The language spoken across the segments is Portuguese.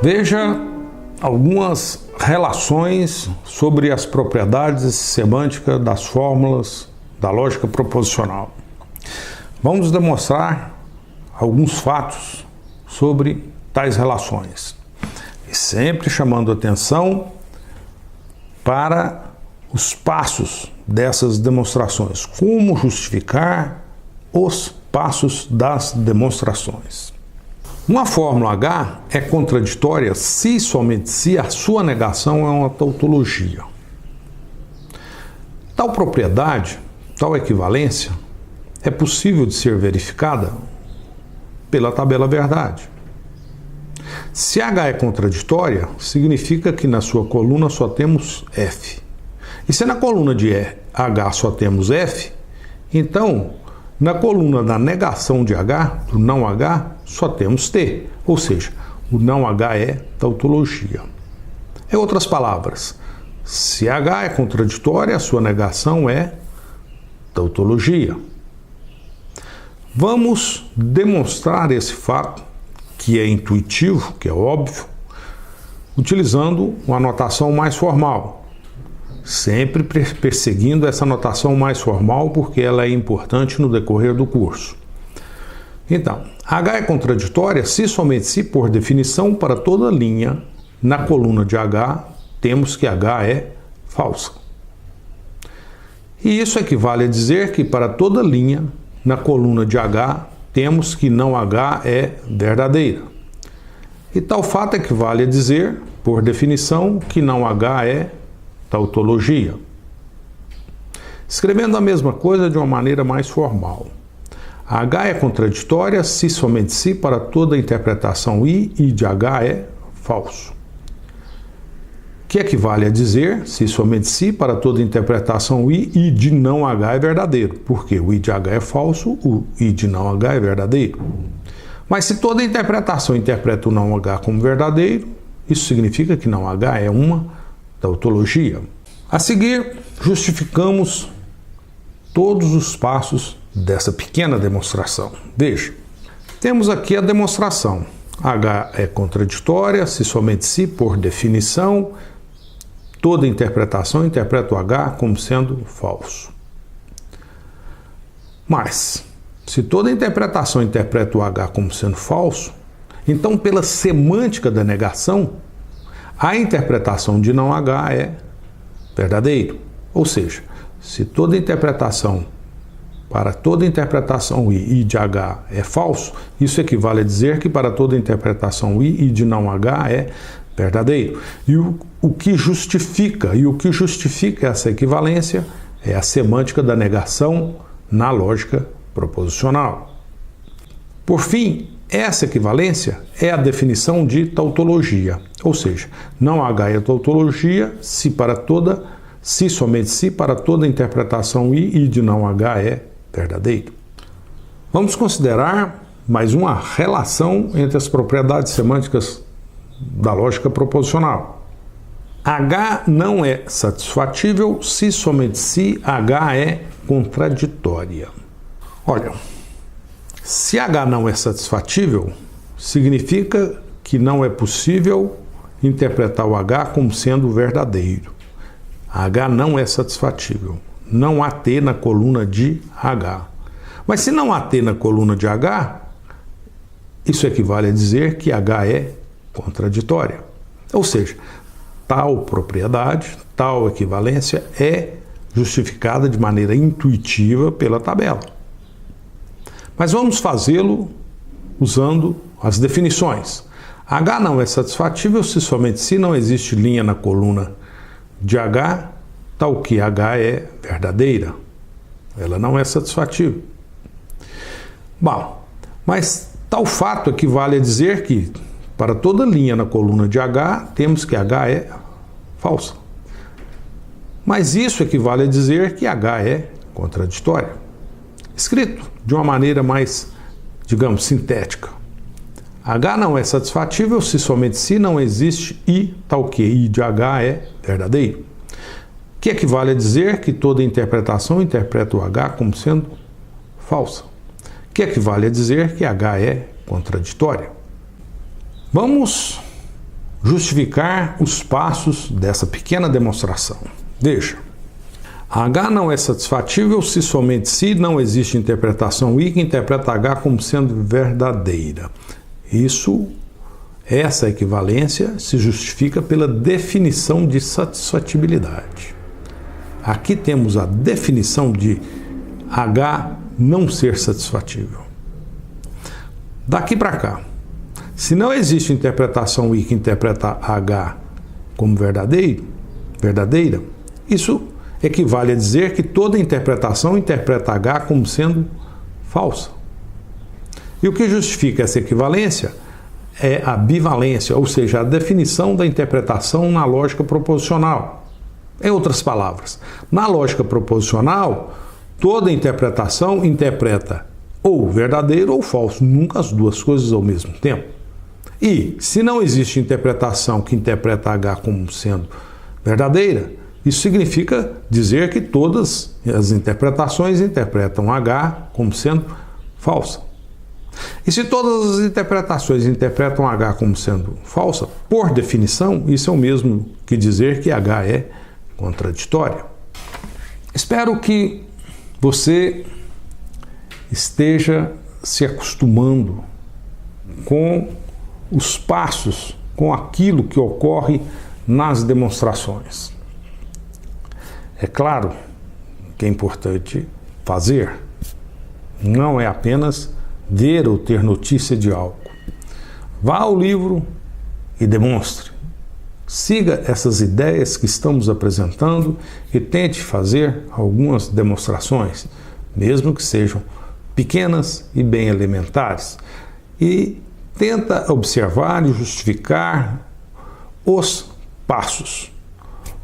Veja algumas relações sobre as propriedades semânticas das fórmulas da lógica proposicional. Vamos demonstrar alguns fatos sobre tais relações, e sempre chamando atenção para os passos dessas demonstrações, como justificar os passos das demonstrações. Uma fórmula H é contraditória se e somente se a sua negação é uma tautologia. Tal propriedade, tal equivalência, é possível de ser verificada pela tabela verdade. Se H é contraditória, significa que na sua coluna só temos F. E se na coluna de H só temos F, então na coluna da negação de H, do não H, só temos T, ou seja, o não H é tautologia. Em outras palavras, se H é contraditória, a sua negação é tautologia. Vamos demonstrar esse fato, que é intuitivo, que é óbvio, utilizando uma notação mais formal. Sempre perseguindo essa notação mais formal, porque ela é importante no decorrer do curso. Então, H é contraditória se somente se, por definição, para toda linha na coluna de H, temos que H é falsa. E isso equivale a dizer que para toda linha na coluna de H, temos que não H é verdadeira. E tal fato equivale a dizer, por definição, que não H é tautologia. Escrevendo a mesma coisa de uma maneira mais formal. H é contraditória se somente se para toda interpretação I de H é falso. Que equivale a dizer se somente se para toda interpretação I de não H é verdadeiro. Porque o I de H é falso, o I de não H é verdadeiro. Mas se toda interpretação interpreta o não H como verdadeiro, isso significa que não H é uma tautologia. A seguir, justificamos todos os passos dessa pequena demonstração. Veja, temos aqui a demonstração. H é contraditória se somente se, por definição, toda interpretação interpreta o H como sendo falso. Mas, se toda interpretação interpreta o H como sendo falso, então, pela semântica da negação, a interpretação de não H é verdadeiro. Ou seja, se toda interpretação, para toda interpretação I de H é falso, isso equivale a dizer que para toda interpretação I de não H é verdadeiro. E o que justifica essa equivalência é a semântica da negação na lógica proposicional. Por fim, essa equivalência é a definição de tautologia, ou seja, não H é tautologia se somente se para toda interpretação I de não H é verdadeiro. Vamos considerar mais uma relação entre as propriedades semânticas da lógica proposicional. H não é satisfatível se somente se H é contraditória. Olha, se H não é satisfatível, significa que não é possível interpretar o H como sendo verdadeiro. H não é satisfatível. Não há T na coluna de H. Mas se não há T na coluna de H, isso equivale a dizer que H é contraditória. Ou seja, tal propriedade, tal equivalência é justificada de maneira intuitiva pela tabela. Mas vamos fazê-lo usando as definições. H não é satisfatível se somente se não existe linha na coluna de H, tal que H é verdadeira. Ela não é satisfatível. Bom, mas tal fato equivale a dizer que para toda linha na coluna de H, temos que H é falsa. Mas isso equivale a dizer que H é contraditória. Escrito de uma maneira mais, digamos, sintética. H não é satisfatível se somente se não existe I, tal que I de H é verdadeiro. Que equivale a dizer que toda interpretação interpreta o H como sendo falsa. Que equivale a dizer que H é contraditória. Vamos justificar os passos dessa pequena demonstração. Veja, H não é satisfatível se não existe interpretação I que interpreta H como sendo verdadeira. Essa equivalência se justifica pela definição de satisfatibilidade. Aqui temos a definição de H não ser satisfatível. Daqui para cá, se não existe interpretação I que interpreta H como verdadeira, isso equivale a dizer que toda interpretação interpreta H como sendo falsa. E o que justifica essa equivalência é a bivalência, ou seja, a definição da interpretação na lógica proposicional. Em outras palavras, na lógica proposicional, toda interpretação interpreta ou verdadeiro ou falso, nunca as duas coisas ao mesmo tempo. E, se não existe interpretação que interpreta H como sendo verdadeira, isso significa dizer que todas as interpretações interpretam H como sendo falsa. E se todas as interpretações interpretam H como sendo falsa, por definição, isso é o mesmo que dizer que H é contraditória. Espero que você esteja se acostumando com os passos, com aquilo que ocorre nas demonstrações. É claro que é importante fazer, não é apenas ver ou ter notícia de algo. Vá ao livro e demonstre. Siga essas ideias que estamos apresentando e tente fazer algumas demonstrações, mesmo que sejam pequenas e bem elementares. E tenta observar e justificar os passos.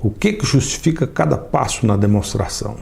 O que justifica cada passo na demonstração?